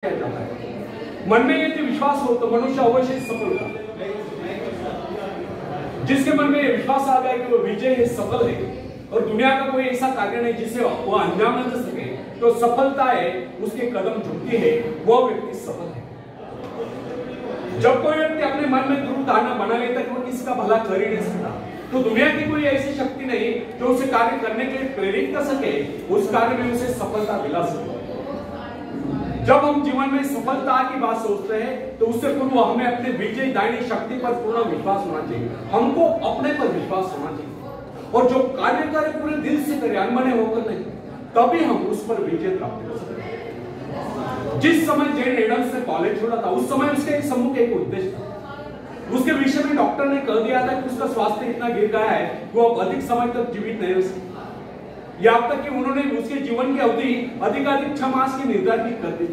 मन में यदि विश्वास हो तो मनुष्य अवश्य सफल होगा। जिसके मन में विश्वास आ गया कि वो विजय है, सफल है और दुनिया का कोई ऐसा कार्य नहीं जिसे वो अंजाम न दे सके, तो सफलता है उसके कदम झुकती है, वो व्यक्ति सफल है। जब कोई व्यक्ति अपने मन में ध्रुव धारणा बना लेता है कि वो किसी का भला कर ही नहीं सकता, तो दुनिया की कोई ऐसी शक्ति नहीं जो उसे कार्य करने के लिए प्रेरित कर सके, उस कार्य में उसे सफलता दिला सके। जब हम जीवन में सफलता की बात सोचते हैं तो उससे पूर्व हमें अपने विजय दायनी शक्ति पर पूर्ण विश्वास होना चाहिए। हमको अपने पर विश्वास होना चाहिए और जो कार्य करे पूरे दिल से करे, अनबने होकर नहीं, तभी हम उस पर विजय प्राप्त कर सकते हैं। जिस समय जेन एडम्स ने कॉलेज छोड़ा था, उस समय उसके सम्मुख एक उद्देश्य था। उसके विषय में डॉक्टर ने कह दिया था कि उसका स्वास्थ्य इतना गिर गया है कि वो अब अधिक समय तक जीवित नहीं रह सकता। यहाँ तक कि उन्होंने उसके जीवन की अवधि अधिकाधिक 6 मास की निर्धारित कर दी।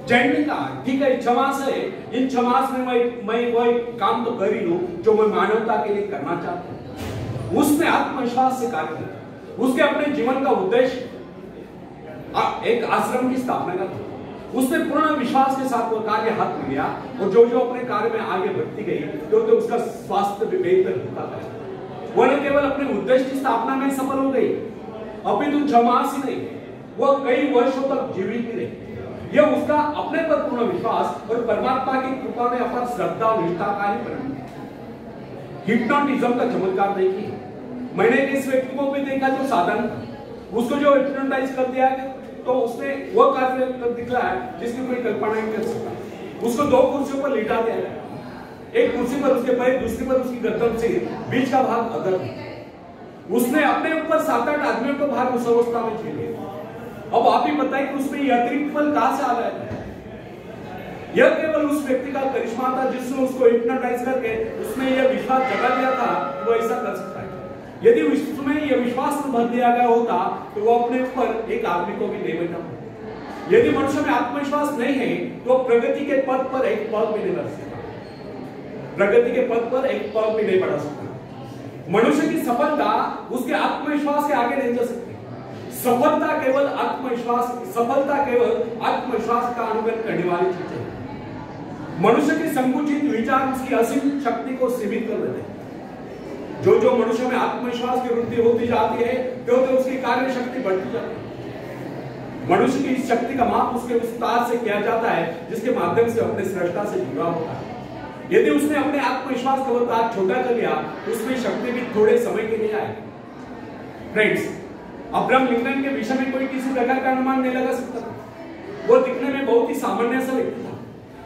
जैन ने कहा ठीक है 6 मास है, इन 6 मास में मैं वही काम तो कर ही लूं जो मैं मानवता के लिए करना चाहता हूं। उसने आत्मविश्वास से कार्य किया। उसके अपने जीवन का उद्देश्य एक आश्रम की स्थापना का था। उसने पूर्ण विश्वास के साथ वो कार्य हाथ में लिया और जो जो अपने कार्य में आगे बढ़ती गई तो उसका स्वास्थ्य भी बेहतर होता गया। वो न केवल अपने उद्देश्य की स्थापना में सफल हो गई, अभी तो 6 मास ही नहीं, वो कई वर्षों तक जीवित ही रही। यह उसका अपने पर पूर्ण विश्वास और परमात्मा की कृपा में अपार श्रद्धा और निष्ठा का ही परिणाम है। हिप्नोटिज्म का चमत्कार देखिए, मैंने इस व्यक्ति को भी देखा जो साधन था, उसको जो हिप्नोटाइज कर दिया गया तो उसने वो कार्य कर दिखलाया जिसकी कोई कल्पना नहीं कर सकता। उसको 2 कुर्सियों पर लिटा दिया गया, एक कुर्सी पर उसके पैर, दूसरी पर उसकी गर्दन से बीच का भाग अदर। उसने अपने ऊपर 7-8 आदमियों को भार उस अवस्था में झेले। अब आप ही बताइए कि उसमें यह अतिरिक्त बल कहां से आ रहा है? यह केवल उस व्यक्ति का करिश्मा था जिसने उसको हिप्नोटाइज करके उसने यह विश्वास जगा दिया था कि वो ऐसा कर सकता है। यदि उसमें यह विश्वास भर दिया गया होता तो वो अपने ऊपर एक आदमी को भी नहीं बैठा। यदि मनुष्य में आत्मविश्वास नहीं है तो प्रगति के पद पर एक पग भी नहीं बढ़ सकता। प्रगति के पद पर एक पग भी नहीं बढ़ा सकता। मनुष्य की सफलता उसके आत्मविश्वास के आगे नहीं जा सकती। सफलता केवल आत्मविश्वास का अनुगमन करने वाली चीज है। मनुष्य की संकुचित विचार उसकी असीम शक्ति को सीमित कर देते हैं। जो मनुष्य में आत्मविश्वास की वृद्धि होती जाती है तो उसकी कार्य शक्ति बढ़ती जाती है। मनुष्य की इस शक्ति का माप उसके विस्तार से किया जाता है जिसके माध्यम से अपने सृष्टा से जुड़ा होता है। यदि उसने अपने आत्मविश्वास का विस्तार छोटा कर लिया तो उसमें शक्ति भी थोड़े समय के लिए आएगी। फ्रेंड्स, अब्राहम लिंकन के विषय में कोई किसी प्रकार का अनुमान नहीं लगा सकता। वो दिखने में बहुत ही सामान्य सा व्यक्ति था,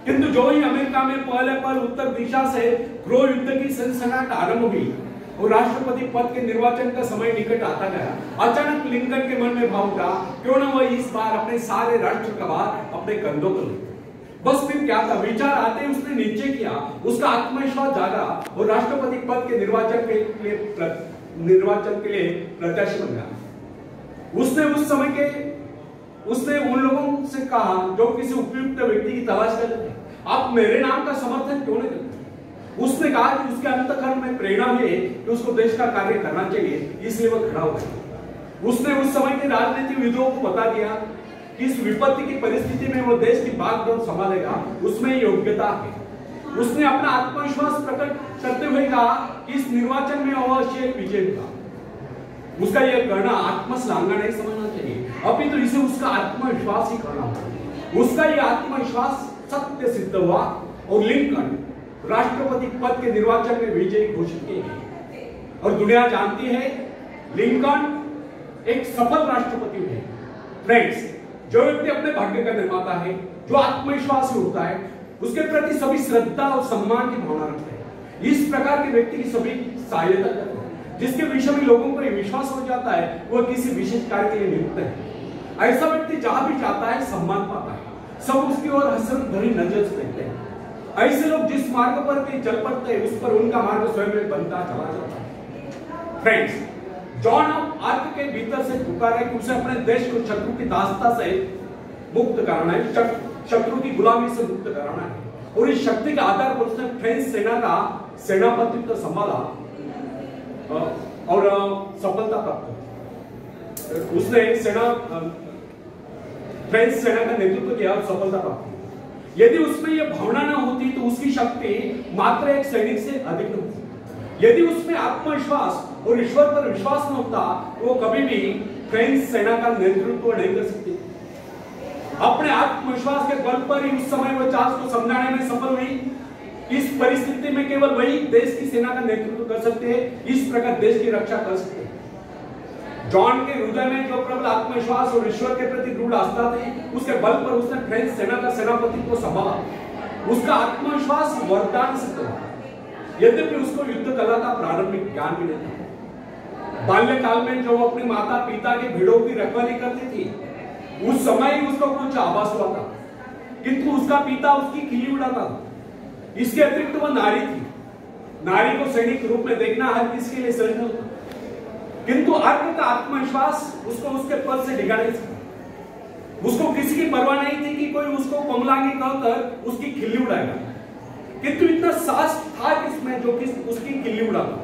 किंतु जो ही अमेरिका में पहले पल उत्तर दिशा से गृह युद्ध की सनसनाहट आरंभ हुई और राष्ट्रपति पद के निर्वाचन का समय निकट आता गया, अचानक लिंकन के मन में भाव उठा क्यों न वह इस बार अपने सारे राष्ट्र का भार अपने कंधों पर ले। बस फिर क्या था, विचार आते ही उसने निश्चय किया, उसका आत्मविश्वास जागा और राष्ट्रपति पद के निर्वाचन के लिए प्रत्याशी बन गया। उसने उन लोगों से कहा जो किसी उपयुक्त व्यक्ति की तलाश कर रहे थे, आप मेरे नाम का समर्थन क्यों नहीं करते? उसने कहा कि उसके अंतःकरण में प्रेरणा भी है कि उसको देश का कार्य करना चाहिए, इसलिए वह खड़ा हो गया। उसने उस समय के राजनीतिविदों को बता दिया कि इस विपत्ति की परिस्थिति में वो देश की बागडोर संभालेगा, उसमें योग्यता है। उसने अपना आत्मविश्वास प्रकट करते हुए कहा कि इस निर्वाचन में अवश्य विजय होगा। उसका यह कहना आत्मश्लाघना नहीं समझना चाहिए, अभी तो इसे उसका आत्मविश्वास ही कहना होगा। उसका यह आत्मविश्वास सत्य सिद्ध हुआ और लिंकन राष्ट्रपति पद के निर्वाचन में विजयी घोषित किए और दुनिया जानती है लिंकन एक सफल राष्ट्रपति है। फ्रेंड्स, जो व्यक्ति अपने भाग्य का निर्माता है, जो आत्मविश्वास होता है, उसके प्रति सभी श्रद्धा और सम्मान की भावना रखते हैं। इस प्रकार के व्यक्ति की सभी सहायता करते हैं। जिसके विषय में लोगों को विश्वास हो जाता है वह किसी विशेष कार्य के लिए नियुक्त है। ऐसा व्यक्ति जहां भी जाता है सम्मान पाता है, सब उसकी ओर हसरत भरी नजर से देखते हैं। ऐसे लोग जिस मार्ग पर भी चल पड़ते हैं उस पर उनका मार्ग स्वयं में बनता चला जाता है। फ्रेंड्स, जॉन ऑफ आर्क के भीतर से पुकार है कि उसे अपने देश को शत्रु की दासता से मुक्त कराना है, शत्रु की गुलामी से मुक्त कराना है और इस शक्ति के आधार पर उसने फ्रेंच सेना का सेनापतित्व संभाला और सफलता प्राप्त की। उसने सेना फ्रेंच सेना का नेतृत्व किया और सफलता प्राप्त की। यदि उसमें यह भावना न होती तो उसकी शक्ति मात्र एक सैनिक से अधिक न होती। यदि उसमें आत्मविश्वास और ईश्वर पर विश्वास न होता तो वो कभी भी फ्रेंच सेना का नेतृत्व नहीं कर सकती। अपने आत्मविश्वास के बल पर ही उस समय वो चार्ल्स को समझाने में सफल हुई। इस परिस्थिति में केवल वही देश की सेना का नेतृत्व कर सकते हैं, इस प्रकार देश की रक्षा कर सकते हैं। जॉन के हृदय में जो प्रबल आत्मविश्वास और ईश्वर के प्रति दृढ़ आस्था थी, उसके बल पर उसने फ्रेंच सेना का सेनापतित्व संभाला। उसका आत्मविश्वास वरदान सिद्ध हुआ, यद्यपि उसको युद्ध कला का प्रारंभिक ज्ञान भी नहीं था। बाल्यकाल में जो वो अपनी माता पिता के भेड़ों की रखवाली करती थी, उस समय ही उसको कुछ आभास हुआ था, किंतु उसका पिता उसकी खिल्ली उड़ाता था। इसके अतिरिक्त वह नारी थी। नारी को सैनिक रूप में देखना हर किसी के लिए सहज नहीं था, किंतु अर्थ का आत्मविश्वास उसको उसके पद से डिगा नहीं सका। उसको किसी की परवाह नहीं थी कि कोई उसको कमलांगी कहकर उसकी खिल्ली उड़ाएगा, किंतु इतना साहस था किसमें जो कि उसकी खिल्ली उड़ाता।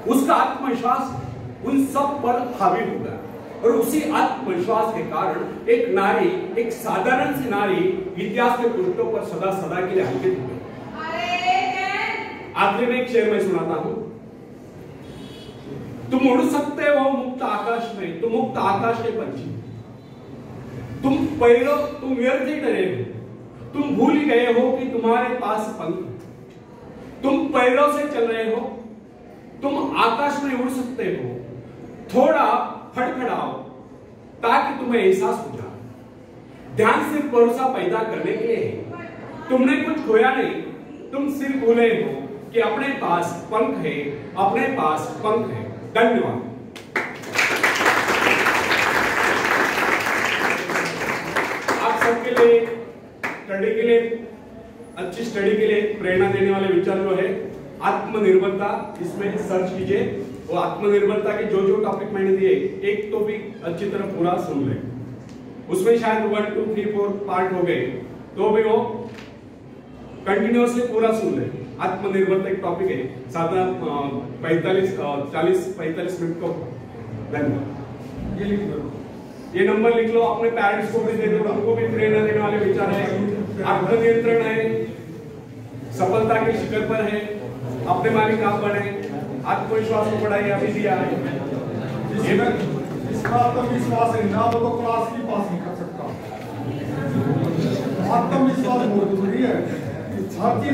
उसका आत्मविश्वास उन सब पर हावी हो गया और उसी आत्मविश्वास के कारण एक नारी, एक साधारण सी नारी इतिहास के पृष्ठों पर सदा सदा के लिए अंकित हो गई। आखिरी में एक शेर मैं सुनाता हूं। तुम उड़ सकते हो मुक्त आकाश में, तुम मुक्त आकाश के पंछी। तुम व्यर्थ ही डरे हो, तुम भूल ही गए हो कि तुम्हारे पास पंख। तुम पैरों से चल रहे हो, तुम आकाश में उड़ सकते हो। थोड़ा फड़फड़ाओ ताकि तुम्हें एहसास हो जाए। ध्यान सिर्फ भरोसा पैदा करने के लिए है। तुमने कुछ खोया नहीं, तुम सिर्फ भूले हो कि अपने पास पंख है, अपने पास पंख है। धन्यवाद। आप सबके लिए स्टडी के लिए, अच्छी स्टडी के लिए प्रेरणा देने वाले विचार जो है आत्मनिर्भरता, इसमें सर्च कीजिए। वो आत्मनिर्भरता के जो जो टॉपिक मैंने दिए, एक टॉपिक अच्छी तरह पूरा सुन ले। उसमें शायद 1 2 3 4 पार्ट हो गए, तो भी वो कंटिन्यूअसली पूरा सुन ले। आत्मनिर्भरता एक टॉपिक है, साधा 40-45 मिनट को। धन्यवाद। ये नंबर लिख लो, अपने पेरेंट्स को भी दे दो, उनको भी प्रेरणा देने वाले विचार है। आत्मनियंत्रण है, सफलता के शिखर पर है, अपने मालिक आप बने, आत्मविश्वास को बढ़ाइए, अभी दिया है। इसका आत्मविश्वास है ना, वो तो क्लास की पास नहीं कर सकता। आत्मविश्वास बहुत जरूरी है।